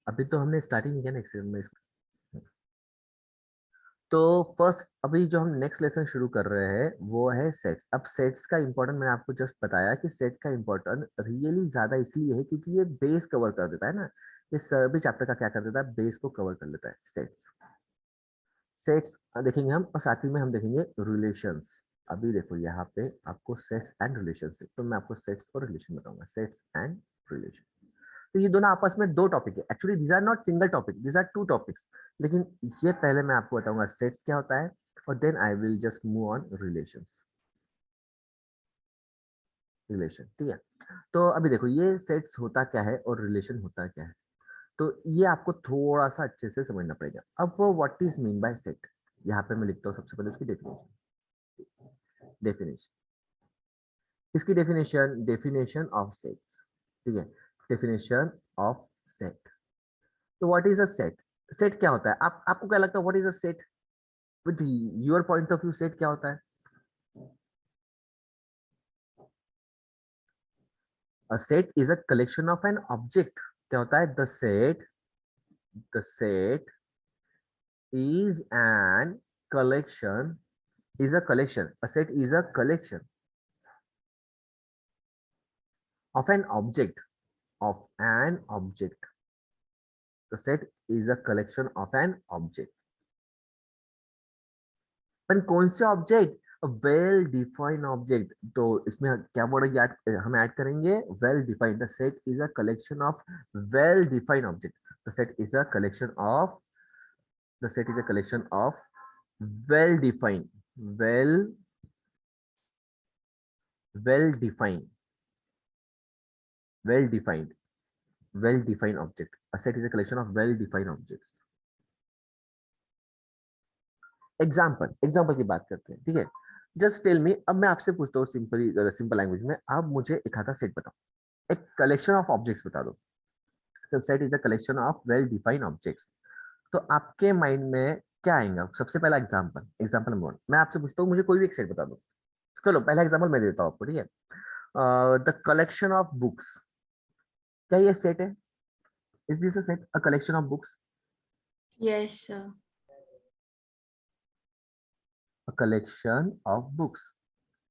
अभी तो हमने स्टार्टिंग किया नेक्स्ट में। तो फर्स्ट अभी जो हम नेक्स्ट लेसन शुरू कर रहे हैं वो है सेट्स। अब सेट्स का इंपॉर्टेंट मैंने आपको जस्ट बताया कि सेट का इंपॉर्टेंट रियली ज्यादा इसलिए है क्योंकि ये बेस कवर कर देता है ना। ये सभी चैप्टर का क्या कर देता है, बेस को कवर कर लेता है सेट्स। सेट्स देखेंगे हम और साथ ही में हम देखेंगे रिलेशंस। अभी देखो यहाँ पे आपको सेट्स एंड रिलेशन है, तो मैं आपको सेट्स और रिलेशन बताऊंगा, सेट्स एंड रिलेशन। तो ये दोनों आपस में दो टॉपिक है, actually these are not single topic, these are two topics. लेकिन ये पहले मैं आपको बताऊंगा सेट्स क्या होता है और then I will just move on relations. Relation, ठीक है। तो अभी देखो ये सेट्स होता क्या है और रिलेशन होता क्या है, तो ये आपको थोड़ा सा अच्छे से समझना पड़ेगा। अब वो what is mean by set, यहाँ पे मैं लिखता हूँ सबसे पहले उसकी डेफिनेशन। डेफिनेशन, इसकी डेफिनेशन, डेफिनेशन ऑफ सेट्स, ठीक है। Definition of set. तो what is a set, set क्या होता है, आपको क्या लगता है what is a set, with your point of view set क्या होता है? A set is a collection of an object. क्या होता है? The set is an collection, is a collection, a set is a collection of an object, of an object. The set is a collection of an object. पर कौन से object? Well defined object. तो इसमें क्या word हम add करेंगे? Well defined. The set is a collection of well defined object. The set is a collection of, the set is a collection of well defined, well well defined, well defined, well defined object. A set is a collection of well defined objects. Example की बात करते हैं, ठीक है। Just tell मी, अब मैं आपसे पूछता हूँ सिंपली, सिंपल लैंग्वेज में, आप मुझे एक आधा सेट बताओ, एक कलेक्शन ऑफ ऑब्जेक्ट्स बता दो। Set is a collection of well defined objects. तो आपके माइंड में क्या आएगा? सबसे पहला एग्जाम्पल, एग्जाम्पल नंबर वन, मैं आपसे पूछता हूँ मुझे कोई भी एक सेट बता दो। चलो पहला एग्जाम्पल मैं देता हूँ आपको, ठीक है। द कलेक्शन ऑफ बुक्स, क्या ये सेट है? Is this a set, a collection of books? Yes, sir. A collection of books.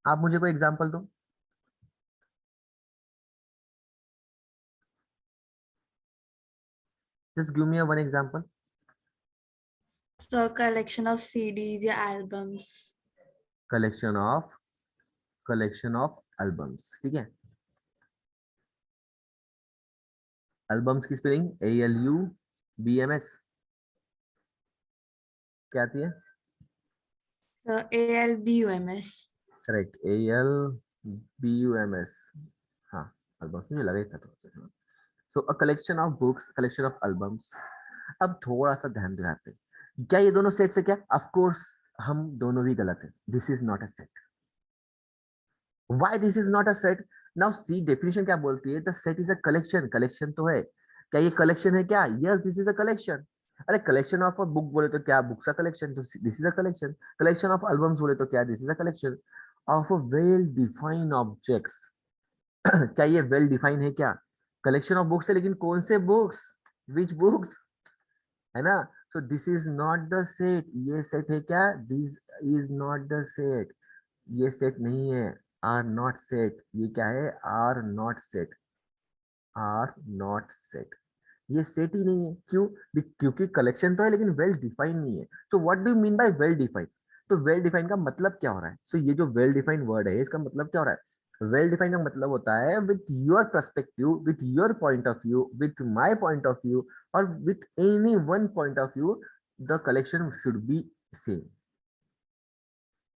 आप मुझे कोई एग्जाम्पल दो। Just give me one example. So a collection of CDs या albums. Collection of, collection of albums, ठीक है। Albums की spelling ALUBMS क्या आती है? So ALBUMS. Correct, ALBUMS। हाँ, एल्बम्स मुझे लगा ही था थोड़ा सा। So a collection of books, collection of albums. अब थोड़ा सा ध्यान दो यहाँ पे, क्या ये दोनों सेट्स है क्या? ऑफ कोर्स हम दोनों भी गलत है, this is not a set. Why this is not a set? Now see definition क्या बोलती है, the set is a collection, collection तो है। क्या ये कलेक्शन है क्या? Yes, this is a collection. अरे कलेक्शन ऑफ अ बुक बोले तो क्या, बुक्स का कलेक्शन, तो this is a collection. Collection of albums बोले तो क्या, this is a collection of well defined objects. क्या ये वेल डिफाइन है क्या? कलेक्शन ऑफ बुक्स है, लेकिन कौन से बुक्स, विच बुक्स, है ना। So this is not the set, ये सेट है क्या? This is not the set, ये सेट नहीं है। आर नॉट सेट, ये क्या है? Are not set, are not set, ये सेट ही नहीं है। क्यों? क्योंकि कलेक्शन तो है लेकिन वेल डिफाइंड नहीं है। So what do you mean by well defined? तो वेल डिफाइंड का मतलब क्या हो रहा है? सो ये जो वेल डिफाइंड वर्ड है इसका मतलब क्या हो रहा है? वेल डिफाइंड का मतलब होता है with your perspective, with your point of view, with my point of view, और with any one point of view, the collection should be same.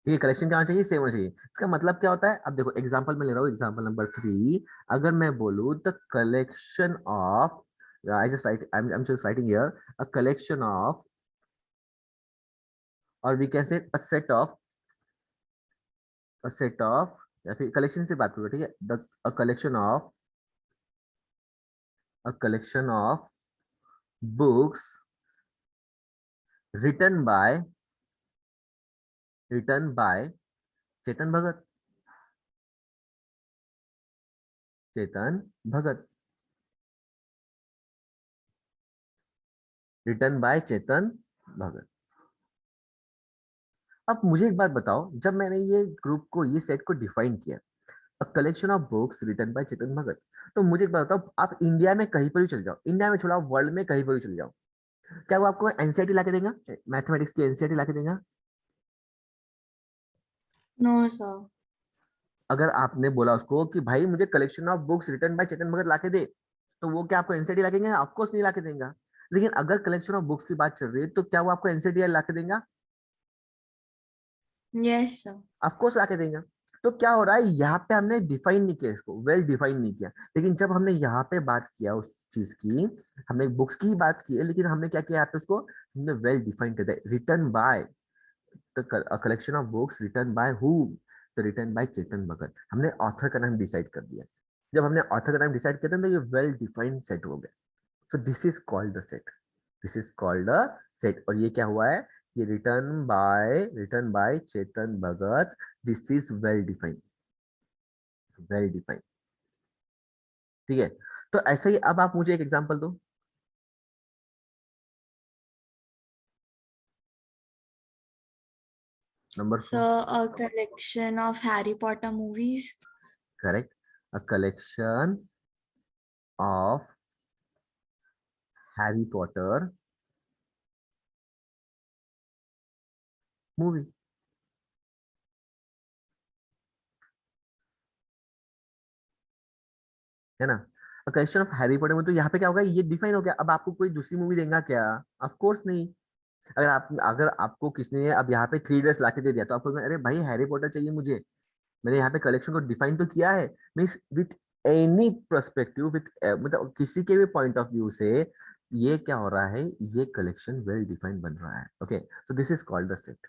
ये कलेक्शन क्या होना चाहिए? सेम होना चाहिए। इसका मतलब क्या होता है? अब देखो एग्जांपल में ले रहा हूँ, एग्जांपल नंबर 3। अगर मैं बोलूँ the collection of, I just write, I am just writing here, a collection of, और we can say a set of, a set of, या फिर कलेक्शन से बात करो, ठीक है। The a collection of, a collection of books written by, written by Chetan Bhagat, Chetan Bhagat. Written by Chetan Bhagat. अब मुझे एक बात बताओ, जब मैंने ये ग्रुप को, ये सेट को डिफाइन किया, a collection of books written by Chetan Bhagat, तो मुझे एक बात बताओ, आप इंडिया में कहीं पर भी चले जाओ, इंडिया में छोड़ा, वर्ल्ड में कहीं पर भी चले जाओ, क्या वो आपको एनसीईआरटी ला के देगा, मैथमेटिक्स की एनसीईआरटी ला के देगा? No sir. अगर आपने बोला उसको कि भाई मुझे collection of books written by Chetan Bhagat ला के दे, तो वो क्या आपको एनसीईआरटी ला के देंगे? ऑफकोर्स नहीं ला के देगा। लेकिन अगर कलेक्शन ऑफ बुक्स की बात चल रही है, तो क्या वो आपको एनसीईआरटी ला के देगा? Yes sir. ऑफकोर्स ला के देगा। तो क्या हो रहा है, यहाँ पे हमने डिफाइन नहीं किया इसको, वेल डिफाइन नहीं किया। लेकिन जब हमने यहाँ पे बात किया उस चीज की, हमने बुक्स की बात की है, लेकिन हमने क्या किया यहाँ पे, उसको हमने वेल डिफाइन कर दिया, written by the collection of books written by who, तो रिटन बाय चेतन भगत, हमने ऑथर का नाम डिसाइड कर दिया। जब हमने ऑथर का नाम डिसाइड किया था, तो ये वेल डिफाइंड सेट हो गया। So this is called the set, this is called a set. और ये क्या हुआ है, ये written by Chetan Bhagat, this is well defined, well defined. ठीक है, तो ऐसे ही अब आप मुझे एक एग्जांपल दो। Number 4। Sir, a collection of Harry Potter movies. Correct, a collection of Harry Potter movie, है ना? अ कलेक्शन ऑफ हैरी पॉटर में, तो यहाँ पे क्या होगा, ये डिफाइन हो गया। अब आपको कोई दूसरी मूवी देगा क्या? ऑफ कोर्स नहीं। अगर आपको किसने अब यहाँ पे थ्री इडियट्स लाके दे दिया, तो आपको अरे भाई हैरी पॉटर चाहिए मुझे, मैंने यहाँ पे कलेक्शन को डिफाइन तो किया है, means with any perspective, with मतलब किसी के भी पॉइंट ऑफ व्यू से, ये क्या हो रहा है, ये कलेक्शन वेल डिफाइंड बन रहा है। Okay, so this is called the set.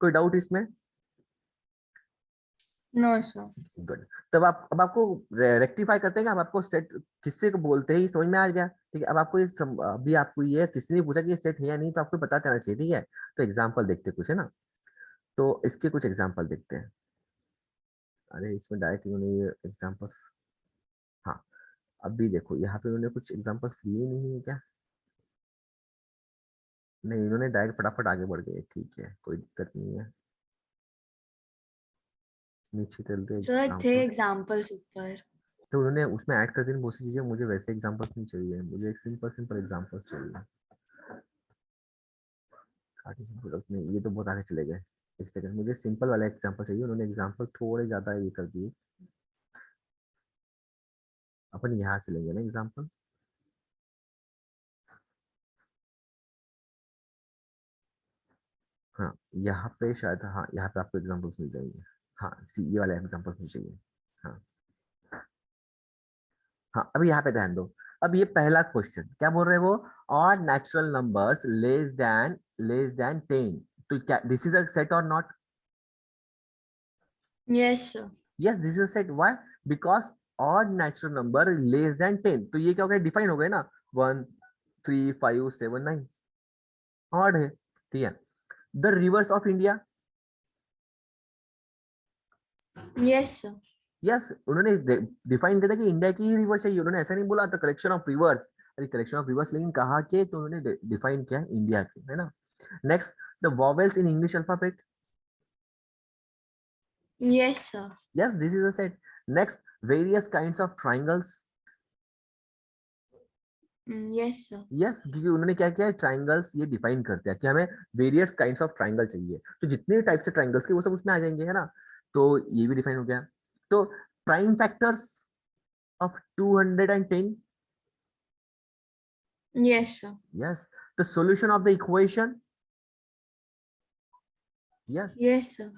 कोई डाउट इसमें? No, sir. गुड। तब आप, अब आपको रेक्टिफाई करते हैं कि अब आपको सेट किससे को बोलते ही समझ में आ गया। ठीक है, अब आपको अभी आपको ये किसी ने पूछा कि ये सेट है या नहीं, तो आपको पता चलना चाहिए। ठीक है, तो एग्जाम्पल देखते हैं कुछ, है ना? तो इसके कुछ एग्जाम्पल देखते हैं। अरे इसमें डायरेक्ट इन्होंने ये एग्जाम्पल्स, हाँ, अभी देखो यहाँ पे उन्होंने कुछ एग्जांपल्स लिए नहीं है क्या? नहीं, इन्होंने डायरेक्ट फटाफट आगे बढ़ गए। ठीक है, कोई दिक्कत नहीं है, नीचे चलते Sir, थे एग्जांपल्स। examples ऊपर. तो उन्होंने उसमें ऐड कर दी बहुत सी चीजें, मुझे वैसे एग्जांपल्स नहीं चाहिए, मुझे एक सिंपल सिंपल एग्जांपल्स चाहिए। आर्टिफिशियल प्रोडक्ट में ये तो बहुत आगे चले गए। एक सेकंड, मुझे सिंपल वाला एग्जांपल चाहिए, उन्होंने एग्जांपल थोड़े ज्यादा ये कर दिए। अपन यहाँ से लेंगे ना एग्जांपल। हाँ, यहाँ पे शायद, हाँ यहाँ पे आपको एग्जांपल्स मिल जाएंगे। हाँ, सी ये वाला एग्जांपल्स मिल चाहिए। हाँ हाँ, अभी यहाँ पे ध्यान दो। अब ये पहला क्वेश्चन क्या बोल रहे हैं वो, और नेचुरल नंबर्स लेस देन 10, तो क्या दिस इज अ सेट और not? Yes, sir. Yes, this is a set. Why? Because odd natural number less than 10, तो ये क्या हो गया, डिफाइन हो गए ना, 1 3 5 7 9, ऑड है। ठीक है, the reverse of India. Yes, sir. Yes, उन्होंने डिफाइन किया था कि इंडिया की ही रिवर्स है, उन्होंने ऐसा नहीं बोला द कलेक्शन ऑफ रिवर्स। अरे कलेक्शन ऑफ रिवर्स, लेकिन कहा के, तो उन्होंने डिफाइन किया इंडिया की, है ना? Next, the vowels in English alphabet. Yes, sir. Yes, this is a set. Next, various kinds of triangles. Yes, sir. Yes, क्योंकि उन्होंने क्या किया है, ट्राइंगल्स ये डिफाइन करते हैं कि हमें वेरियस काइंड्स ऑफ ट्राइंगल चाहिए, तो जितने टाइप से ट्राइंगल्स के वो सब उसमें आ जाएंगे, है ना? तो ये भी डिफाइन हो गया। तो prime factors of 210। Yes, sir. Yes, the solution of the equation. Yes, Yes, sir.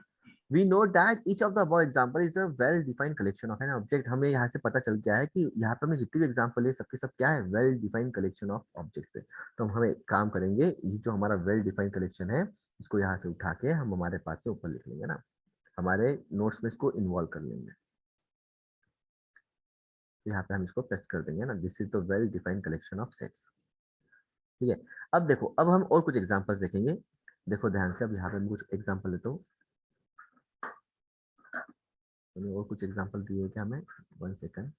We know that each of the above example is a well defined collection of an object. हमें यहाँ से पता चल गया है कि यहाँ पर हमें जितनी भी एग्जांपल है, सबके सब क्या है, well defined collection of object है। तो हम एक काम करेंगे, ये जो हमारा वेल डिफाइंड कलेक्शन है, इसको यहाँ से उठा के हम हमारे पास में ऊपर लिख लेंगे ना, हमारे नोट्स में इसको इन्वॉल्व कर लेंगे। तो यहाँ पे हम इसको पेस्ट कर देंगे ना, this is the well defined collection of sets. ठीक है, अब देखो, अब हम और कुछ एग्जांपल्स देखेंगे। देखो ध्यान से, अब यहाँ पे मैं कुछ एग्जांपल लेता हूँ। और कुछ एग्जांपल दिए क्या हमें, 1 सेकंड।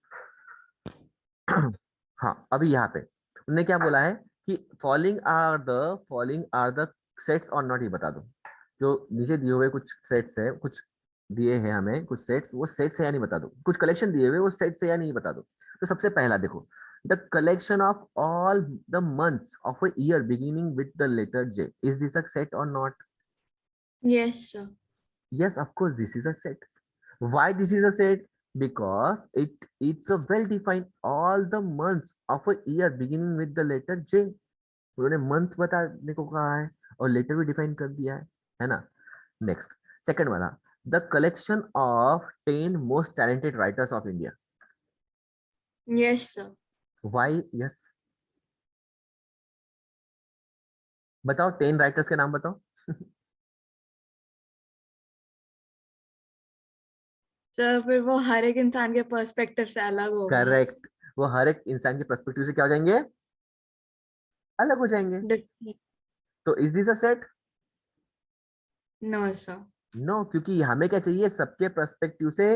हाँ, अभी यहाँ पे उन्होंने क्या बोला है कि फॉलोइंग आर द सेट्स और नॉट, ये बता दो। जो नीचे दिए हुए कुछ सेट्स है, कुछ दिए हैं हमें कुछ सेट्स, वो सेट्स है या नहीं बता दो। कुछ कलेक्शन दिए हुए, वो सेट्स है या नहीं बता दो। तो सबसे पहला देखो, the collection of all the months of a year beginning with the letter J, is this a set और not? Yes, sir. Yes, of course, this is a set. Why this is a set? Because it's a well defined all the months of a year beginning with the letter J. उन्होंने month बताने को कहा है और letter भी define कर दिया है ना। नेक्स्ट, सेकंड वाला, the collection of 10 most talented writers of India. Yes, sir. Why yes? बताओ 10 राइटर्स के नाम बताओ। सर फिर वो हर एक इंसान के पर्सपेक्टिव से अलग होगा। करेक्ट, वो हर एक इंसान के पर्सपेक्टिव से क्या हो जाएंगे, अलग हो जाएंगे। Different. तो is this a set? No, sir. No, क्योंकि हमें क्या चाहिए, सबके पर्सपेक्टिव से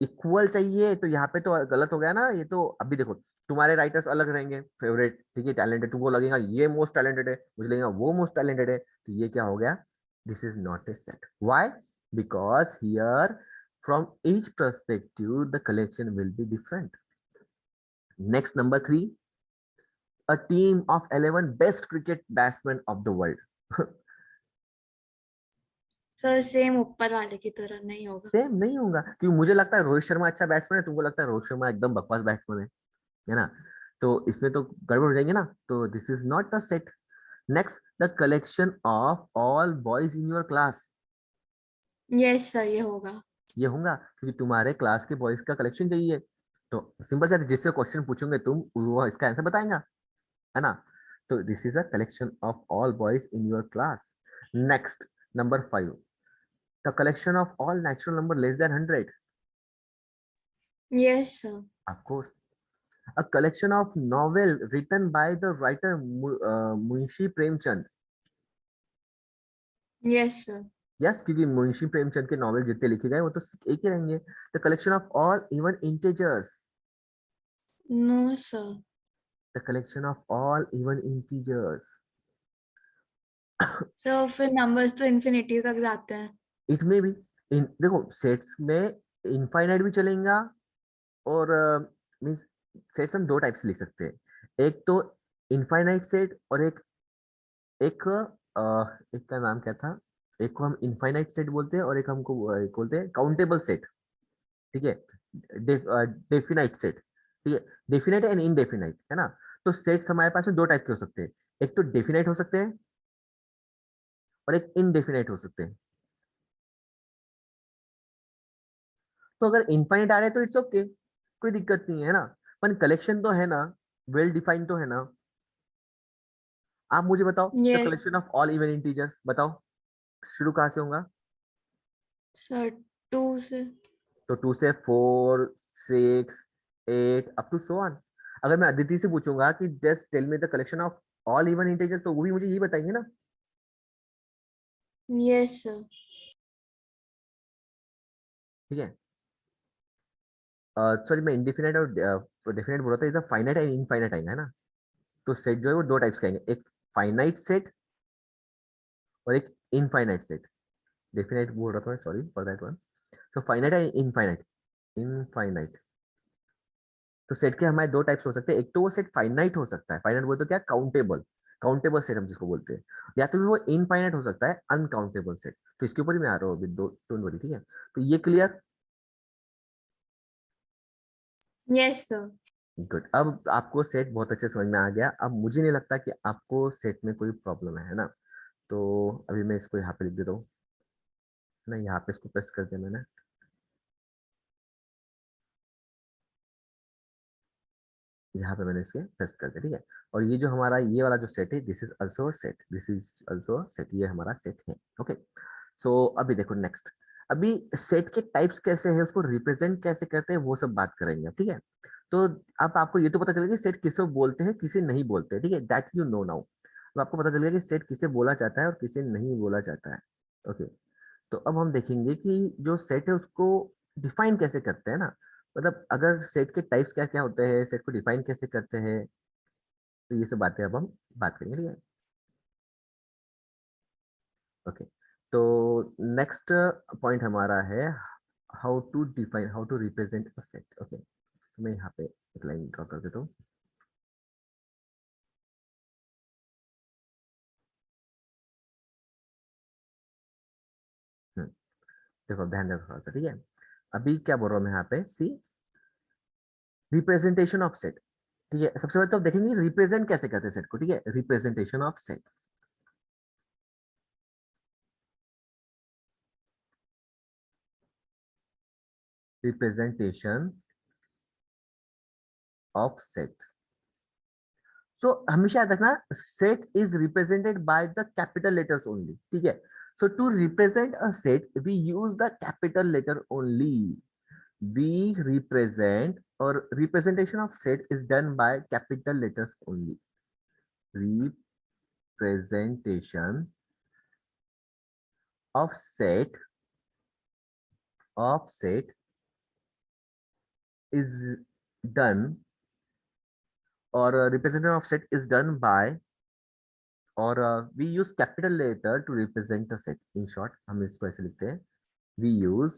इक्वल चाहिए। तो यहाँ पे तो गलत हो गया ना ये। तो अभी देखो, तुम्हारे राइटर्स अलग रहेंगे, फेवरेट, ठीक है, टैलेंटेड, तुमको लगेगा ये मोस्ट टैलेंटेड है, मुझे लगेगा वो मोस्ट टैलेंटेड है, तो ये क्या हो गया, this is not a set. Why? Because here from each perspective the collection will be different. Next, number 3, a team of 11 best cricket batsman of the world. Sir same ऊपर वाले की तरह नहीं होगा। सेम नहीं होगा, क्योंकि मुझे लगता है रोहित शर्मा अच्छा बैट्समैन है, तुमको लगता है रोहित शर्मा एकदम बकवास बैट्समैन है ना। तो इसमें तो गड़बड़ हो जाएंगे ना। तो this is not the set. Next, the collection of all boys in your class. Yes sir ये होगा। ये होगा क्योंकि तुम्हारे क्लास के बॉयज का कलेक्शन चाहिए। तो सिंपल सा, जिससे क्वेश्चन पूछोगे तुम, वो इसका आंसर बताएगा, है ना। तो this is a collection of all boys in your class. Next, number 5, the collection of all natural number less than 100। Yes sir. Of course, a collection of novel written by the writer Munshi Premchand. Yes sir. Yes, क्योंकि मुंशी प्रेमचंद के novel जितने लिखे गए वो तो एक ही रहेंगे। The collection of all even integers. No sir. The collection of all even integers. Sir फिर नंबर्स तो इन्फिनिटी तक जाते हैं। इट में भी देखो, सेट्स में इनफाइनाइट भी चलेगा, और मींस सेट्स हम दो टाइप से लिख सकते हैं। एक तो इनफाइनाइट सेट, और एक एक एक का नाम क्या था, एक को हम इनफाइनाइट सेट बोलते हैं और एक हमको एक बोलते हैं काउंटेबल सेट। ठीक है, डेफिनाइट सेट। ठीक है, डेफिनाइट एंड इनडेफिनाइट, है ना। तो सेट्स हमारे पास में दो टाइप के हो सकते हैं, एक तो डेफिनाइट हो सकते हैं और एक इनडेफिनाइट हो सकते हैं। तो अगर इनफाइनाइट आ रहे हैं तो इट्स ओके, कोई दिक्कत नहीं है ना। पर कलेक्शन तो है ना, वेल डिफाइंड तो है ना। आप मुझे बताओ, the yes collection of all even integers बताओ, शुरू कहाँ से होगा? सर 2 से। तो 2 से 4, 6, 8 अप टू सो ऑन। अगर मैं अदिति से पूछूंगा कि just tell me the collection of all even integers, तो वो भी मुझे यही बताएंगे ना। Yes sir. ठीक है, सॉरी, मैं इंडिफिनाइट और डेफिनाइट बोल रहा था, इधर फाइनाइट एंड इनफाइनाइट आएगा, है ना। तो सेट जो है वो दो टाइप्स के आएंगे, एक फाइनाइट सेट और एक इनफाइनाइट सेट। डेफिनाइट बोल रहा था, सॉरी फॉर दैट वन। तो फाइनाइट एंड इनफाइनाइट। इनफाइनाइट, तो सेट के हमारे दो टाइप्स हो सकते हैं। एक तो वो सेट फाइनाइट हो सकता है, फाइनाइट बोलते तो क्या, काउंटेबल, काउंटेबल सेट हम जिसको बोलते हैं। या तो फिर वो इनफाइनाइट हो सकता है, अनकाउंटेबल सेट। तो इसके ऊपर ही मैं आ रहा हूँ अभी, दो डोंट वरी, ठीक है। तो ये क्लियर? Yes sir. गुड, अब आपको सेट बहुत अच्छे समझ में आ गया। अब मुझे नहीं लगता कि आपको सेट में कोई प्रॉब्लम है ना। तो अभी मैं इसको यहाँ पे लिख देता हूँ ना, यहाँ पे इसको प्रेस कर दिया मैंने, यहाँ पे मैंने इसके प्रेस कर दिया, ठीक है। और ये जो हमारा ये वाला जो सेट है, this is also set, this is also set, ये हमारा सेट है। ओके, सो अभी देखो नेक्स्ट, अभी सेट के टाइप्स कैसे हैं, उसको रिप्रेजेंट कैसे करते हैं, वो सब बात करेंगे, ठीक है। तो अब आपको ये तो पता चलेगा कि सेट किसे बोलते हैं किसे नहीं बोलते हैं, ठीक है, दैट यू नो नाउ। तो आपको पता चलेगा कि सेट किसे बोला जाता है और किसे नहीं बोला जाता है। ओके, तो अब हम देखेंगे कि जो सेट है उसको डिफाइन कैसे करते हैं ना। मतलब अगर सेट के टाइप्स क्या क्या होते हैं, सेट को डिफाइन कैसे करते हैं, तो ये सब बातें अब हम बात करेंगे, ठीक है। ओके, तो नेक्स्ट पॉइंट हमारा है how to define, how to represent a set. Okay, तो मैं यहाँ पे एक लाइन ड्रॉ कर देता हूँ। हम्म, देखो ध्यान रखो थोड़ा सा, ठीक है। अभी क्या बोल रहा हूँ मैं यहाँ पे, सी रिप्रेजेंटेशन ऑफ सेट, ठीक है। सबसे पहले तो देखेंगे रिप्रेजेंट कैसे करते हैं सेट को, ठीक है। Representation of set, representation of set. So हमेशा याद रखना, set is represented by the capital letters only, ठीक है। So to represent a set we use the capital letter only. We represent, और representation of set is done by capital letters only. Representation of set, of set is done, or representation of set is done by, or we use capital letter to represent the set. In short हम इसको ऐसे लिखते हैं, we use,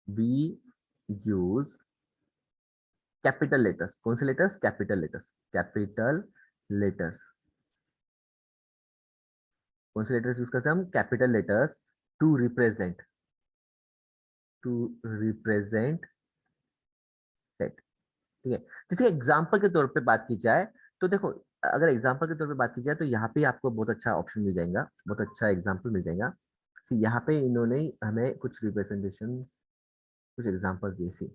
we use capital letters. कौन से letters? Capital letters, capital letters। कौन से letters use करते हैं हम? Capital letters to represent, to represent set, ठीक है। जैसे एग्जाम्पल के तौर पे बात की जाए तो देखो, अगर एग्जाम्पल के तौर पे बात की जाए तो यहाँ पे आपको बहुत अच्छा ऑप्शन मिल जाएगा, बहुत अच्छा एग्जाम्पल मिल जाएगा। सी यहाँ पे इन्होंने हमें कुछ रिप्रेजेंटेशन, कुछ एग्जाम्पल दिए। सी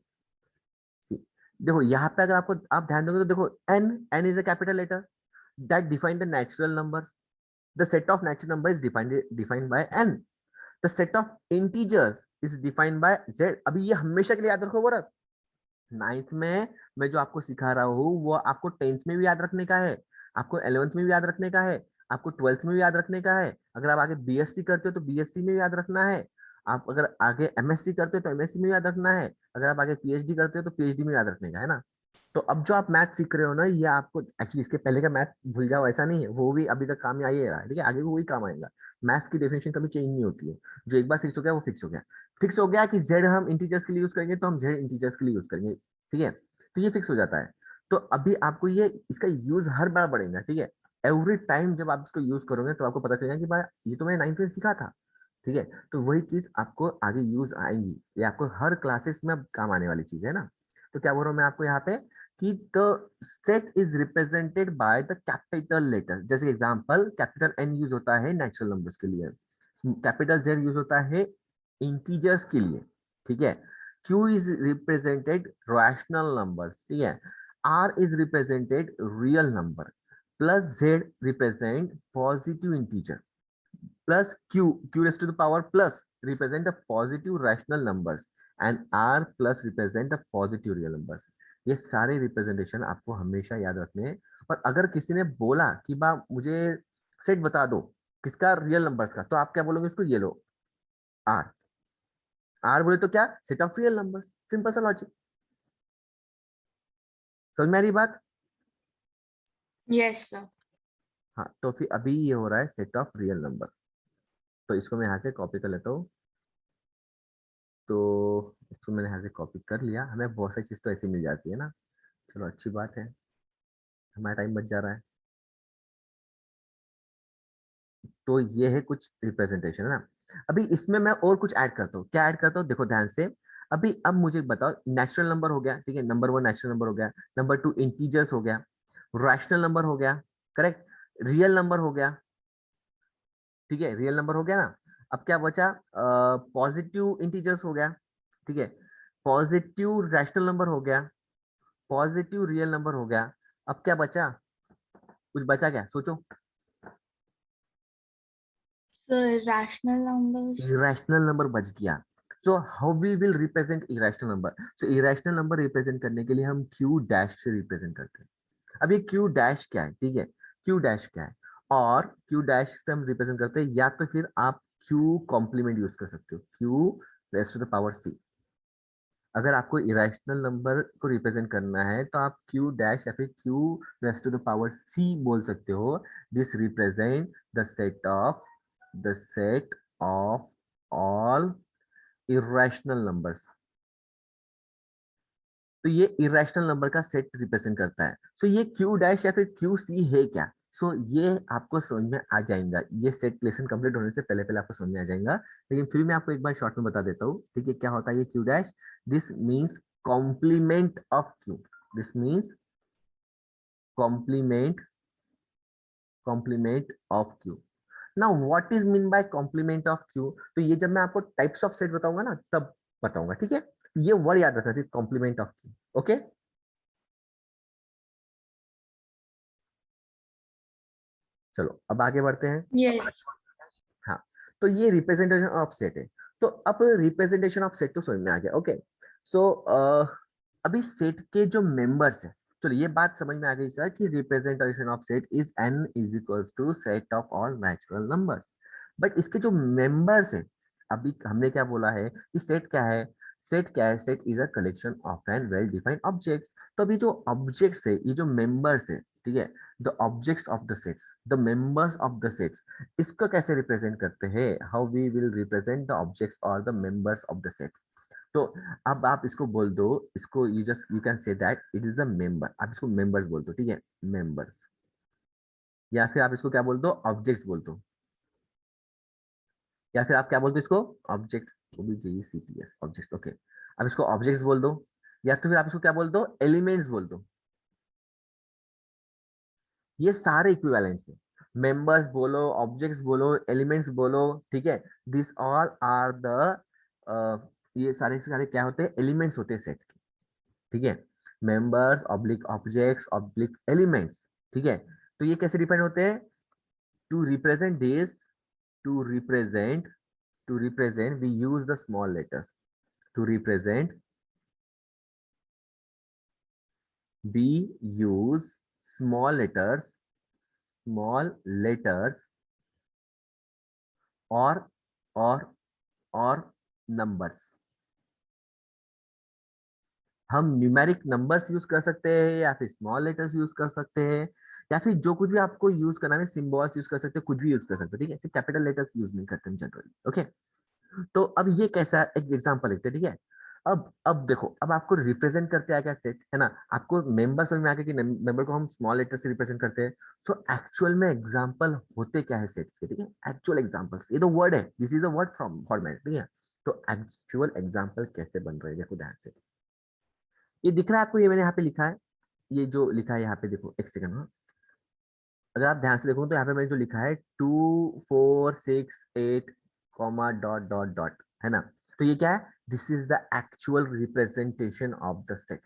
सी देखो यहाँ पे अगर आपको, आप ध्यान दोगे तो देखो, N, N is a capital letter that define the natural numbers. The set of natural number is defined by N. The set of integers is defined by Z. अभी ये हमेशा के लिए याद रखो बोरा, नाइन्थ में मैं जो आपको सिखा रहा हूँ वो आपको टेंथ में भी याद रखने का है, आपको 11th में भी याद रखने का है, आपको 12th में भी याद रखने का है। अगर आप आगे बीएससी करते हो तो बीएससी में भी याद रखना है, आप अगर आगे एमएससी करते हो तो एमएससी में भी याद रखना है, अगर आप आगे पीएचडी करते हो तो पीएचडी में याद रखने का है ना। तो अब जो आप मैथ सीख रहे हो ना, ये आपको एक्चुअली इसके पहले का मैथ भूल जाओ ऐसा नहीं है, वो भी अभी तक काम में आ ही रहा है, ठीक है। आगे भी वही काम आएगा। मैथ्स की डेफिनेशन कभी चेंज नहीं होती है। जो एक बार फिक्स हो गया वो फिक्स हो गया। फिक्स हो गया कि जेड हम इंटीजर्स के लिए यूज करेंगे तो हम जेड इंटीजर्स के लिए यूज करेंगे, ठीक है। तो ये फिक्स हो जाता है। तो अभी आपको ये इसका यूज हर बार बढ़ेगा, ठीक है। एवरी टाइम जब आप इसको यूज करोगे तो आपको पता चलेगा कि भाई ये तो मैंने 9th में सीखा था, ठीक है। तो वही चीज आपको आगे यूज आएंगी, ये आपको हर क्लासेस में अब काम आने वाली चीज है ना। तो क्या बोल रहा हूँ मैं आपको यहाँ पे कि the set is represented by the capital letter. जैसे एग्जांपल, कैपिटल एन यूज होता है नेचुरल नंबर्स के लिए, कैपिटल जेड यूज होता है इंटीजर्स के लिए, ठीक है। Q is represented rational numbers, ठीक है। R is represented real number, plus Z represent positive integer, plus Q raised to the power plus represent the positive rational numbers, and R plus represent the positive real numbers। ये सारे representation आपको हमेशा याद रखने हैं। और अगर किसी ने बोला कि बा मुझे सेट बता दो किसका, रियल नंबर्स का, तो आप क्या बोलोगे उसको? ये लो आर। आर बोले तो क्या? Set of real numbers. Simple सा लॉजिक, समझ में आ रही बात? Yes, sir. हाँ, तो फिर अभी ये हो रहा है सेट ऑफ रियल नंबर। तो इसको मैं यहाँ से कॉपी कर लेता हूँ। तो इसको मैंने यहाँ से कॉपी कर लिया। हमें बहुत सारी चीज़ तो ऐसी मिल जाती है ना। चलो अच्छी बात है, हमारा टाइम बच जा रहा है। तो ये है कुछ रिप्रेजेंटेशन है ना। अभी इसमें मैं और कुछ ऐड करता हूँ। क्या ऐड करता हूँ? देखो ध्यान से। अभी अब मुझे बताओ, नेचुरल नंबर हो गया, ठीक है। नंबर वन नेचुरल नंबर हो गया, नंबर टू इंटीजर्स हो गया, रैशनल नंबर हो गया, करेक्ट, रियल नंबर हो गया, ठीक है। रियल नंबर हो गया ना। अब क्या बचा? पॉजिटिव इंटीजर्स हो गया, ठीक है। पॉजिटिव रैशनल नंबर हो गया, पॉजिटिव रियल नंबर हो गया। अब क्या बचा? कुछ बचा क्या? सोचो। So rational numbers. Irrational number बच गया। So how we will represent irrational number? So irrational number represent करने के लिए हम क्यू डैश से रिप्रेजेंट करते हैं। अब ये क्यू डैश क्या है, ठीक है। क्यू डैश क्या है? और क्यू डैश से हम रिप्रेजेंट करते हैं, या तो फिर आप क्यू कॉम्प्लीमेंट यूज कर सकते हो, Q raised to the power c. अगर आपको इरेशनल नंबर को रिप्रेजेंट करना है तो आप क्यू डैश या फिर Q raised to the power c बोल सकते हो। This represent the set of all irrational numbers. तो ये इरेशनल नंबर का सेट रिप्रेजेंट करता है। सो ये क्यू डैश या फिर क्यू सी है क्या? सो ये आपको समझ में आ जाएगा, ये सेट लेसन कंप्लीट होने से पहले पहले आपको समझ में आ जाएगा। लेकिन फिर मैं आपको एक बार शॉर्ट में बता देता हूँ, ठीक है? क्या होता है ये Q dash? This means complement of Q. This means complement complement of Q. Now what is mean by complement of Q? तो ये जब मैं आपको टाइप्स ऑफ सेट बताऊंगा ना तब बताऊंगा, ठीक है? ये वर्ड याद रखना चाहिए, कॉम्प्लीमेंट ऑफ क्यू। ओके, चलो अब आगे बढ़ते हैं। Yes. हाँ, तो ये रिप्रेजेंटेशन ऑफ सेट है। तो अब रिप्रेजेंटेशन ऑफ सेट तो समझ में आ गया। ओके, सो अभी सेट के जो मेंबर्स है, चलो ये बात समझ में आ गई सर कि representation of set is N is equals to set of all natural numbers. But इसके जो मेंबर्स है, अभी हमने क्या बोला है कि सेट क्या है? सेट क्या है? Set is a collection of an well defined objects. तो अभी जो ऑब्जेक्ट्स है, ये जो मेंबर्स है, ठीक है, the objects of the sets, the members of the sets, इसको कैसे रिप्रेजेंट करते हैं? How we will represent the objects और the members of the set. तो अब आप इसको बोल दो, इसको you can say that it is a member. आप इसको मेंबर्स बोल दो, ठीक है, मेंबर्स। या फिर आप इसको क्या बोल दो? ऑब्जेक्ट्स बोल दो। या फिर आप क्या बोल दो इसको? ऑब्जेक्ट्स, वो भी JECTS ऑब्जेक्ट। ओके, अब इसको ऑब्जेक्ट्स बोल दो। या तो फिर आप इसको क्या बोल दो? एलिमेंट्स बोल दो। ये सारे इक्विवेलेंट्स है। मेंबर्स बोलो, ऑब्जेक्ट्स बोलो, एलिमेंट्स बोलो, ठीक है, दिस ऑल आर द, ये सारे के सारे क्या होते हैं? एलिमेंट्स होते हैं सेट के, ठीक है? Members oblique objects oblique elements, ठीक है? तो ये कैसे डिफाइन होते हैं? To represent this, to represent to represent we use the small letters. To represent we use small letters, small letters और और और नंबर्स। हम न्यूमेरिक नंबर्स यूज कर सकते हैं या फिर स्मॉल लेटर्स यूज कर सकते हैं, या फिर जो कुछ भी आपको यूज करना है, सिंबल्स यूज कर सकते हैं, कुछ भी यूज कर सकते हैं, ठीक है? सिर्फ कैपिटल लेटर्स यूज नहीं करते हम जनरली। ओके, तो अब ये कैसा एक एग्जांपल लिखते हैं, ठीक है? अब देखो, अब आपको रिप्रेजेंट करते आ गया सेट, है ना? आपको मेंबर समझ में आ गया कि मेंबर को हम स्मॉल लेटर से रिप्रेजेंट करते हैं। तो एक्चुअल में एग्जांपल होते क्या है सेट्स के, ठीक है? एक्चुअल एग्जांपल्स, ये तो वर्ड है, this is a word from format, ठीक है? तो एक्चुअल एग्जांपल कैसे बन रहे हैं देखो ध्यान से। ये दिख रहा है आपको? ये मैंने यहाँ पे लिखा है, ये जो लिखा है यहाँ पे देखो, एक सेकंड। हाँ, अगर आप ध्यान से देखो तो यहाँ पे मैंने जो लिखा है 2468 कॉमा डॉट डॉट डॉट, है ना? तो ये क्या है? This is the actual representation of the set.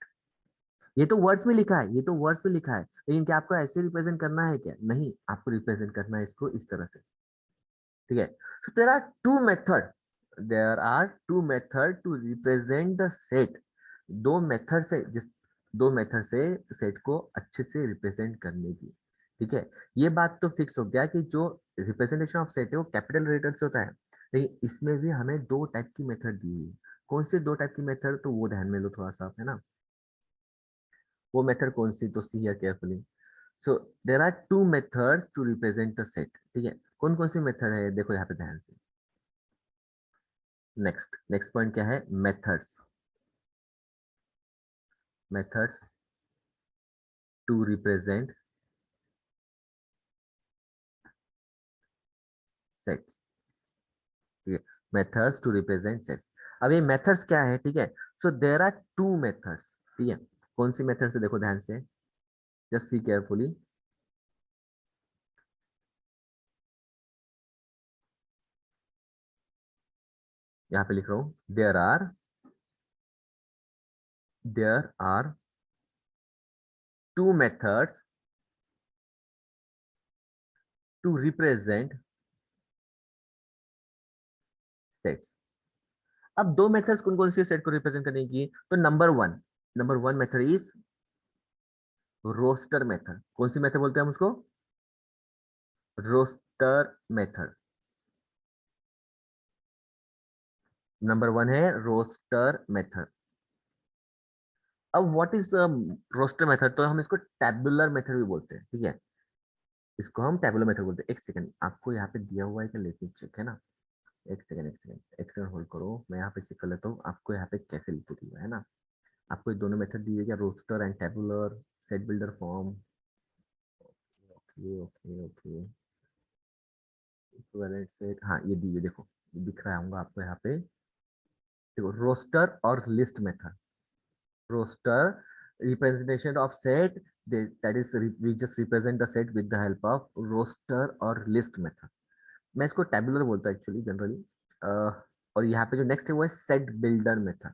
ये तो वर्ड्स में लिखा है, ये तो वर्ड्स में लिखा है, लेकिन क्या आपको ऐसे रिप्रेजेंट करना है क्या? नहीं, आपको रिप्रेजेंट करना है इसको इस तरह से, ठीक है? So there are two method to represent the set। दो मेथड से जिस दो मेथड से सेट को अच्छे से रिप्रेजेंट करने की, ठीक है? ये बात तो फिक्स हो गया कि जो रिप्रेजेंटेशन ऑफ सेट है वो कैपिटल लेटर से होता है, लेकिन इसमें भी हमें दो टाइप की मेथड दी हुई है। कौन सी दो टाइप की मेथड? तो वो ध्यान में लो थोड़ा सा, है ना? वो मेथड कौन सी? तो see here carefully. So there are two methods to represent the set, ठीक है? कौन कौन सी मेथड है देखो यहाँ पे ध्यान से। नेक्स्ट नेक्स्ट पॉइंट क्या है? Methods. Methods to represent sets, ठीक है? Methods to represent sets. अब ये मेथड्स क्या है, ठीक है? So there are two methods, ठीक है? कौन सी मेथड्स है देखो ध्यान से, जस्ट सी केयरफुली। यहाँ पे लिख रहा हूँ, there are two methods to represent sets. अब दो मेथड्स कौन कौन सी सेट को रिप्रेजेंट करने की? तो number one method is roster method. कौन सी मेथड बोलते हैं हम उसको? Roster method. नंबर वन है रोस्टर मेथड। अब व्हाट इज रोस्टर मेथड, तो हम इसको टैबुलर मेथड भी बोलते हैं, ठीक है, इसको हम टैबुलर मेथड बोलते हैं। एक सेकंड, आपको यहाँ पे दिया हुआ है कि लेट मी चेक, है ना, एक सेकंड होल्ड करो, मैं यहाँ पे चेक कर लेता हूँ आपको यहाँ पे कैसे लिख दिया हुआ है ना। आपको ये दोनों मेथड दिए क्या, roster and tabular, set builder form, okay okay okay, equivalent set, हाँ ये दिए, देखो ये दिख रहा होगा आपको यहाँ पे, देखो रोस्टर और list method, roster representation of set, that is we just represent the set with the help of roster और list method। मैं इसको tabular बोलता हूँ एक्चुअली जनरली। और यहाँ पे जो नेक्स्ट है वो है सेट बिल्डर मेथड,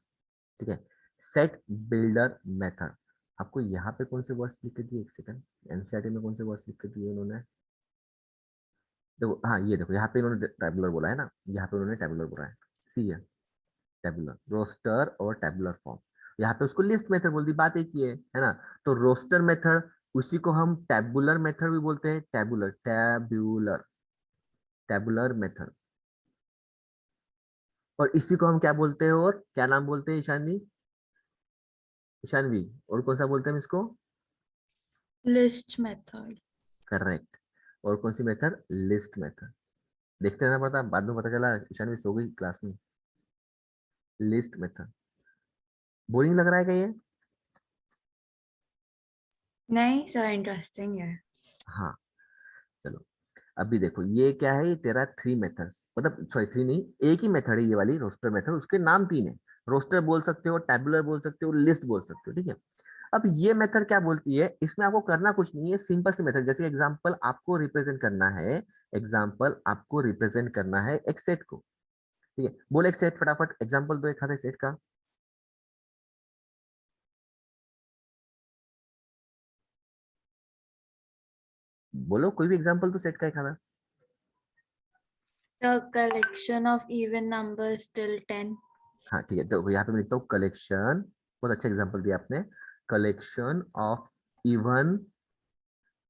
ठीक है, सेट बिल्डर मेथड। आपको यहाँ पे कौन से वर्ड्स लिख के दिए, एक सेकंड, एनसीईआरटी में कौन से वर्ड्स लिख के दिए उन्होंने, देखो हाँ ये देखो यहाँ पे इन्होंने टेबुलर बोला है ना, यहाँ पे उन्होंने टेबुलर बोला है, सी है, टेबुलर रोस्टर और टेबुलर फॉर्म, यहाँ पे उसको लिस्ट मेथड बोल दी, बात एक ही है ना। तो रोस्टर मेथड, उसी को हम टेबुलर मेथड भी बोलते हैं, टेबुलर टेबुलर टेबुलर मेथड। और इसी को हम क्या बोलते हैं, और क्या नाम बोलते हैं ईशानी, ईशानवी, और कौन सा बोलते हैं हम इसको, लिस्ट मेथड। करेक्ट, और कौन सी मेथड, लिस्ट मेथड। देखते रहना पड़ता, बाद में पता चला ईशानवी सो गई क्लास में। लिस्ट मेथड, बोरिंग लग रहा है क्या ये, नहीं सर, इंटरेस्टिंग है। हाँ चलो, अभी देखो ये क्या है, ये तेरा थ्री मेथड्स, मतलब सॉरी थ्री नहीं, एक ही मेथड है ये वाली रोस्टर मेथड, उसके नाम तीन है, रोस्टर बोल सकते हो, टैबुलर बोल सकते हो, लिस्ट बोल सकते हो, ठीक है। अब ये मेथड क्या बोलती है, इसमें आपको करना कुछ नहीं है, सिंपल सी मेथड, जैसे एग्जांपल आपको रिप्रेजेंट करना है, एग्जांपल आपको रिप्रेजेंट करना है एक सेट को, ठीक है, बोलो एक सेट, फटाफट एग्जांपल दो एक आधा सेट का, बोलो कोई भी एग्जांपल तो सेट का एक आधा। Sir collection of even numbers till 10। हाँ ठीक है, तो यहाँ पे मैं लिखता हूँ कलेक्शन, बहुत अच्छा एग्जांपल दिया आपने, collection of even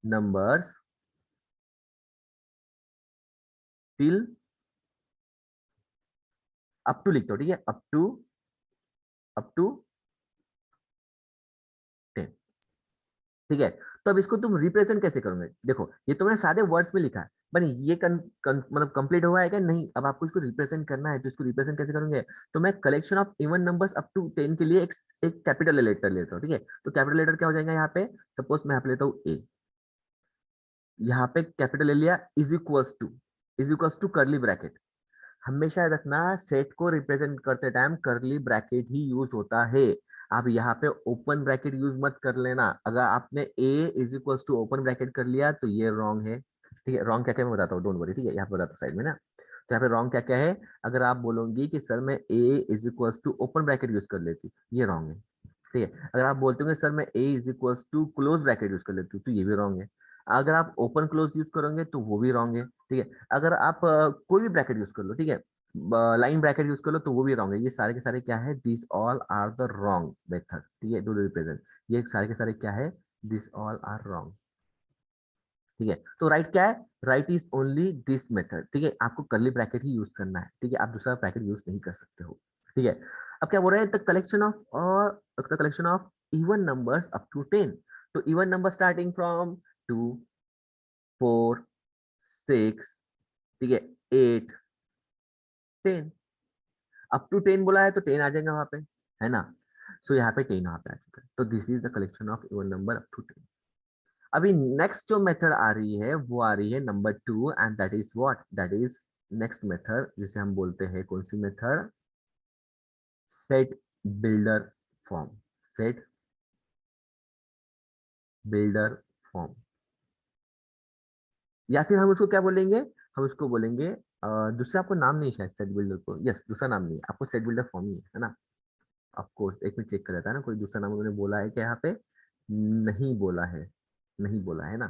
numbers till, up to लिखते हो, ठीक है, अप टू 10, ठीक है। तो अब इसको तुम रिप्रेजेंट कैसे करोगे, देखो ये तुमने सादे वर्ड्स में लिखा है, बनी ये मतलब कंप्लीट हुआ है क्या, नहीं, अब आपको इसको रिप्रेजेंट करना है, तो इसको रिप्रेजेंट कैसे करोगे, तो मैं collection of even numbers up to 10 के लिए एक कैपिटल लेटर लेता हूँ, ठीक है, तो कैपिटल लेटर क्या हो जाएगा यहाँ पे, सपोज मैं यहाँ पे लेता हूँ ए, यहाँ पे कैपिटल ले लिया, is equals to curly bracket, हमेशा याद रखना सेट को रिप्रेजेंट करते टाइम करली ब्रैकेट ही यूज होता है, आप यहाँ पे ओपन ब्रैकेट यूज मत कर लेना, अगर आपने A is equal to open bracket कर लिया तो ये रॉन्ग है, ठीक है, रॉन्ग क्या क्या मैं बताता हूँ, डोंट वरी, ठीक है, यहाँ पे बताता हूँ साइड में ना, तो यहाँ पे रॉन्ग क्या क्या है, अगर आप बोलोगी कि सर मैं A is equal to open bracket use कर लेती, ये रॉन्ग है, ठीक है, अगर आप बोलते हो सर मैं A is equal to close bracket use कर लेती हूँ, तो ये भी रॉन्ग है, अगर आप ओपन क्लोज यूज करोगे तो वो भी रॉन्ग है, ठीक है, अगर आप कोई भी ब्रैकेट यूज कर लो, ठीक है, लाइन ब्रैकेट यूज कर लो तो वो भी रॉन्ग है, ये सारे के सारे क्या है, this all are the wrong method, ठीक है, डू रिप्रेजेंट, ये सारे के सारे क्या है, दिस ऑल आर रॉन्ग, ठीक है, तो राइट क्या है, right is only this method, ठीक है, आपको कर्ली ब्रैकेट ही यूज करना है, ठीक है, आप दूसरा ब्रैकेट यूज नहीं कर सकते हो, ठीक है। अब क्या बोल रहे हैं, द कलेक्शन ऑफ, और the collection of even numbers up to 10, तो इवन नंबर स्टार्टिंग फ्रॉम 2, 4, 6, ठीक है, 8, 10, अप टू 10 बोला है तो 10 आ जाएगा वहां पे, है ना, सो यहाँ पे 10 वहां पे आ चुका है, तो this is the collection of even number up to 10। अभी नेक्स्ट जो मेथड आ रही है वो आ रही है number 2, and that is what, that is next method जिसे हम बोलते हैं कौन सी method, set builder form, set builder form, या फिर हम उसको क्या बोलेंगे, हम उसको बोलेंगे दूसरा, आपको नाम नहीं है शायद सेट बिल्डर को, यस दूसरा नाम नहीं है आपको, सेट बिल्डर फॉर्म ही है ना, आपको एक में चेक कर लेता है ना, कोई दूसरा नाम उन्होंने बोला है क्या यहाँ पे, नहीं बोला है, नहीं बोला है ना।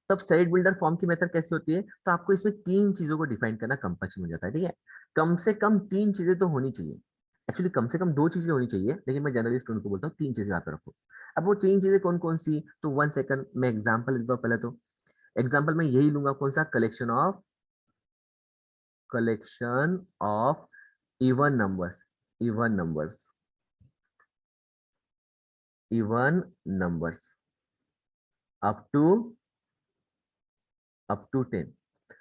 तब सेट बिल्डर फॉर्म की मेथड कैसी होती है, तो आपको इसमें तीन चीजों को डिफाइन करना कंपल्सरी हो जाता है, ठीक है, कम से कम तीन चीजें तो होनी चाहिए, एक्चुअली कम से कम दो चीजें होनी चाहिए, लेकिन मैं जनरली स्टूडेंट को बोलता हूँ तीन चीजें यहाँ पे रखो। अब वो तीन चीजें कौन कौन सी, तो वन सेकंड मैं एग्जाम्पल लिखता हूँ पहले, तो एग्जाम्पल में यही लूंगा, कौन सा, collection of even numbers, even numbers, even numbers up to 10।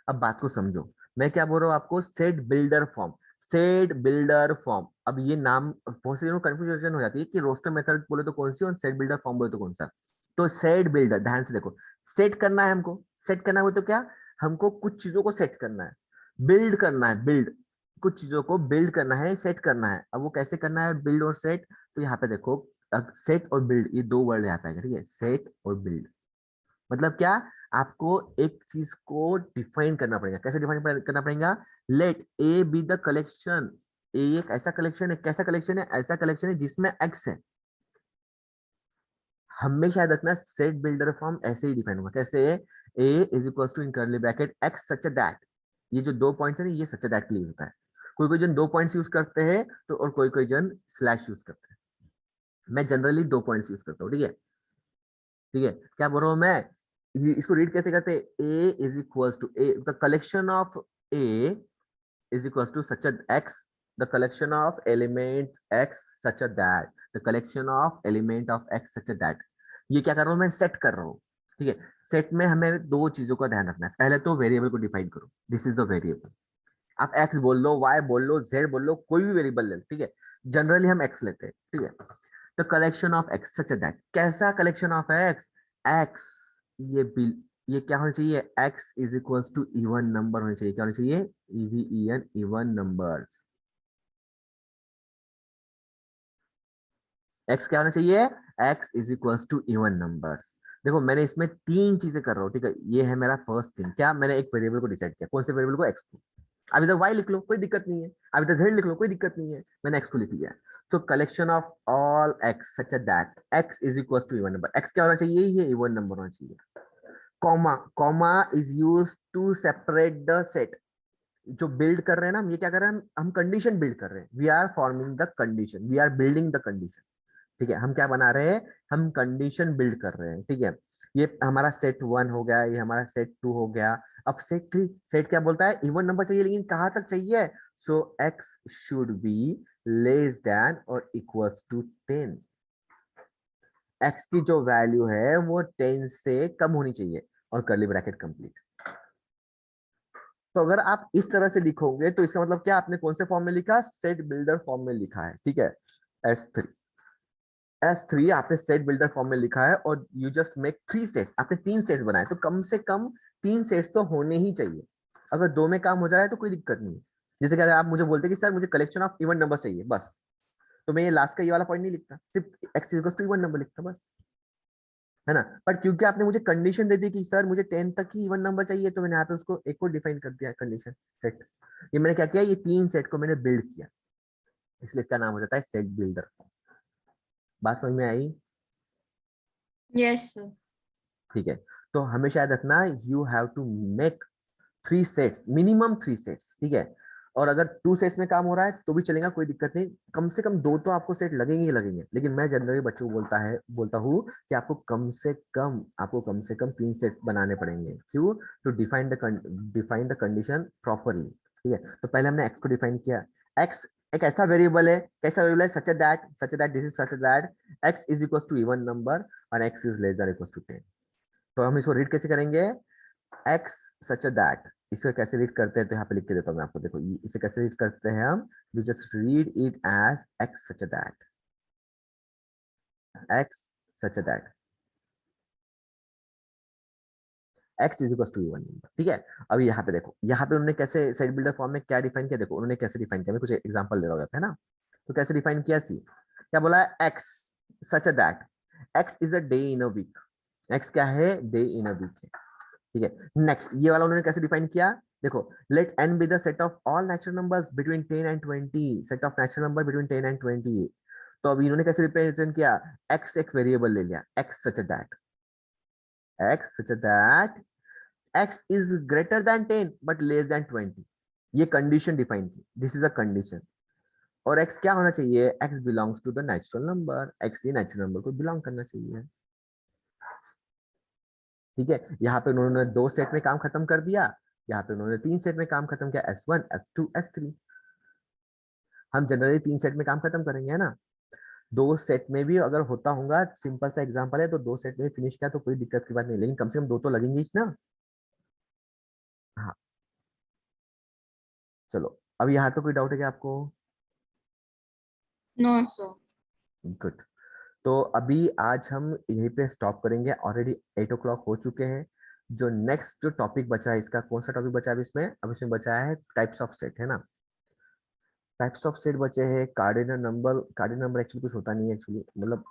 अब बात को समझो, मैं क्या बोल रहा हूँ आपको, set builder form. Set builder form, अब ये नाम बहुत से कंफ्यूजन हो जाती है कि रोस्टर मेथड बोले तो कौन सी और सेट बिल्डर फॉर्म बोले तो कौन सा। तो सेट बिल्डर, ध्यान से देखो, सेट करना है हमको, सेट करना है वो तो क्या, हमको कुछ चीजों को सेट करना है, बिल्ड करना है, बिल्ड, कुछ चीजों को बिल्ड करना है, सेट करना है। अब वो कैसे करना है, बिल्ड और सेट, तो यहाँ पे देखो, सेट और बिल्ड ये दो वर्ड आता है, ठीक है, सेट और बिल्ड। मतलब क्या, आपको एक चीज को डिफाइन करना पड़ेगा। कैसे डिफाइन करना पड़ेगा, let A be the collection. A एक ऐसा कलेक्शन है, कैसा कलेक्शन है, ऐसा कलेक्शन है जिसमें एक्स है। हमेशा याद रखना, सेट बिल्डर फॉर्म ऐसे ही डिफाइन होगा, कैसे, A is equal to in curly bracket x such that. ये जो दो पॉइंट्स है ना, ये सच दैट के लिए होता है। कोई कोई जन दो पॉइंट्स यूज करते हैं, तो और कोई कोई जन स्लैश यूज करते हैं। मैं जनरली दो पॉइंट्स यूज करता हूँ, ठीक है। ठीक है, क्या बोल रहा हूँ मैं, इसको रीड कैसे करते हैं, A is equals to A the collection of A is equals to such a x, the collection of element x such a that, the collection of element of x such a that। ये क्या कर रहा हूँ मैं, set कर रहा हूँ, ठीक है। सेट में हमें दो चीजों का ध्यान रखना है। पहले तो वेरिएबल को डिफाइन करो, दिस इज द वेरिएबल। आप x बोल लो, y बोल लो, z बोल लो, कोई भी वेरिएबल ले लो, ठीक है। जनरली हम x लेते हैं, ठीक है। The collection of x such that, कैसा कलेक्शन ऑफ x, x, ये बिल, ये क्या होना चाहिए, x is equals to even number होना चाहिए। क्या होना चाहिए, EVEN, इवन नंबर्स। x क्या होना चाहिए, x is equals to even numbers. देखो मैंने इसमें तीन चीजें कर रहा हूँ, ठीक है। ये है मेरा फर्स्ट थिंग, क्या, मैंने एक वेरिएबल को डिसाइड किया, कौन से वेरिएबल को, x को। अब इधर y लिख लो, कोई दिक्कत नहीं है। अब इधर z लिख लो, कोई दिक्कत नहीं है। मैंने x को लिख लिया। तो collection of all x such that x is equal to even number. x क्या होना चाहिए, ये इवन नंबर होना चाहिए। Comma, comma is use to separate the set. जो बिल्ड कर रहे हैं ना हम, ये क्या कर रहे हैं, हम कंडीशन बिल्ड कर रहे हैं, we are forming the condition, we are building the condition, ठीक है। हम क्या बना रहे हैं, हम कंडीशन बिल्ड कर रहे हैं, ठीक है। ये हमारा सेट वन हो गया, ये हमारा सेट टू हो गया। अब सेट थ्री, सेट क्या बोलता है, इवन नंबर चाहिए, लेकिन कहाँ तक चाहिए, so x should be less than और इक्वल्स टू 10। एक्स की जो वैल्यू है वो 10 से कम होनी चाहिए, और कर्ली ब्रैकेट कंप्लीट। तो अगर आप इस तरह से लिखोगे तो इसका मतलब क्या, आपने कौन से फॉर्म में लिखा, सेट बिल्डर फॉर्म में लिखा है, ठीक है। S3, S3 आपने सेट बिल्डर फॉर्म में लिखा है, और you just make three sets, आपने तीन सेट्स बनाए, तो कम से कम तीन सेट्स तो होने ही चाहिए। अगर दो में काम हो जाए तो कोई दिक्कत नहीं है। जैसे कि अगर आप मुझे बोलते कि सर मुझे कलेक्शन ऑफ इवन नंबर चाहिए, बस, तो मैं ये लास्ट का ये वाला पॉइंट नहीं लिखता, सिर्फ x equals to even number लिखता बस, है ना। पर क्योंकि आपने मुझे कंडीशन दे दी कि सर मुझे 10 तक ही इवन नंबर चाहिए, तो मैंने यहाँ पे उसको एक को डिफाइन कर दिया, कंडीशन सेट। ये मैंने क्या किया, ये तीन सेट को मैंने बिल्ड किया, इसलिए इसका नाम हो जाता है सेट बिल्डर। बात समझ में आई, Yes, sir. ठीक है। तो हमेशा याद रखना, you have to make three sets, minimum three sets, ठीक है। और अगर टू सेट्स में काम हो रहा है तो भी चलेगा, कोई दिक्कत नहीं, कम से कम दो तो आपको सेट लगेंगे ही लगेंगे। लेकिन मैं जनरली बच्चों को बोलता हूँ कि आपको कम से कम तीन सेट बनाने पड़ेंगे। क्यों, to define the condition properly, ठीक है। तो पहले हमने एक्स को डिफाइन किया। एक्स एक ऐसा वेरिएबल है, कैसा वेरिएबल है, such that this is such that x is equal to even number और x is less than equal to 10। तो हम इसको रीड कैसे करेंगे, एक्स सच दैट, इसे कैसे रीड करते हैं, तो यहाँ पे लिख के देता हूँ मैं आपको, देखो इसे कैसे रीड करते हैं हम, we just read it as x such that, x such that x is equal to one number, ठीक है। अब यहाँ पे देखो, यहाँ पे उन्होंने कैसे सेट बिल्डर फॉर्म में क्या डिफाइन किया, देखो उन्होंने कैसे डिफाइन किया, मैं कुछ एग्जांपल ले रहा हूँ, है ना। तो कैसे डिफाइन किया, सी क्या बोला है, x such that x is a day in a week. X क्या है, डे इन अ वीक है, ठीक है। नेक्स्ट ये वाला उन्होंने कैसे डिफाइन किया, देखो, let N be the set of all natural numbers between 10 and 20, set of natural number between 10 and 20। तो अब इन्होंने कैसे रिप्रेजेंट किया, एक्स एक वेरिएबल ले लिया, x such that x is greater than 10 but less than 20। ये कंडीशन डिफाइन की, दिस इज अ कंडीशन। और एक्स क्या होना चाहिए, x belongs to the natural number, x ये नेचुरल नंबर को बिलोंग करना चाहिए, ठीक है। यहाँ पे उन्होंने दो सेट में काम खत्म कर दिया, यहाँ पे उन्होंने तीन सेट में काम खत्म किया, S1 S2 S3। हम जनरली तीन सेट में काम खत्म करेंगे, है ना। दो सेट में भी अगर होता होगा, सिंपल सा एग्जांपल है, तो दो सेट में फिनिश किया तो कोई दिक्कत की बात नहीं, लेकिन कम से कम दो तो लगेंगे ही ना। हाँ, चलो, अब यहाँ तो कोई डाउट है क्या आपको? No sir. गुड। तो अभी आज हम यहीं पे स्टॉप करेंगे, ऑलरेडी 8 o'clock हो चुके हैं। जो नेक्स्ट जो टॉपिक बचा है, इसका कौन सा टॉपिक बचा है अभी इसमें? अब इसमें बचा है टाइप्स ऑफ सेट, है ना। टाइप्स ऑफ सेट बचे हैं, cardinal number. Cardinal number actually कुछ होता नहीं है एक्चुअली, मतलब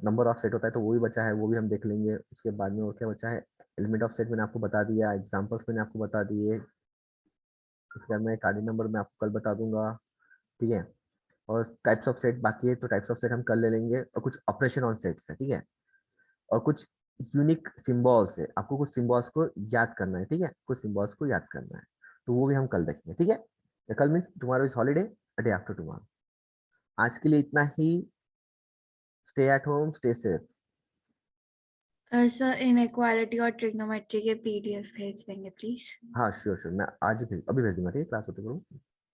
नंबर ऑफ सेट होता है, तो वो भी बचा है, वो भी हम देख लेंगे उसके बाद में। और क्या बचा है? एलिमेंट ऑफ सेट मैंने आपको बता दिया, एग्जांपल्स मैंने आपको बता दिए, उसके बाद में कार्डिनल नंबर मैं आपको कल बता दूंगा। ठीक है। और टाइप्स ऑफ सेट बाकी है, तो टाइप्स ऑफ सेट हम कल ले लेंगे, और कुछ ऑपरेशन ऑन सेट्स है, ठीक है। और कुछ यूनिक सिंबल्स है, आपको कुछ सिंबल्स को याद करना है, ठीक है, कुछ सिंबल्स को याद करना है, तो वो भी हम कल देखेंगे, ठीक है। तो कल means tomorrow is holiday, day after tomorrow. आज के लिए इतना ही। Stay at home, stay safe. Sir inequality और ट्रिग्नोमेट्री के पीडीएफ भेज देंगे प्लीज। हाँ, श्योर श्योर, मैं आज ही अभी भेज दूंगा, ठीक है, क्लास होते करो,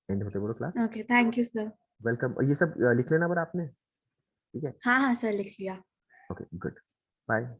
एंड होते करो class. Okay, thank you sir. Welcome. और ये सब लिख लेना पर आपने, ठीक है। हाँ हाँ सर, लिख लिया। Okay, good. बाय।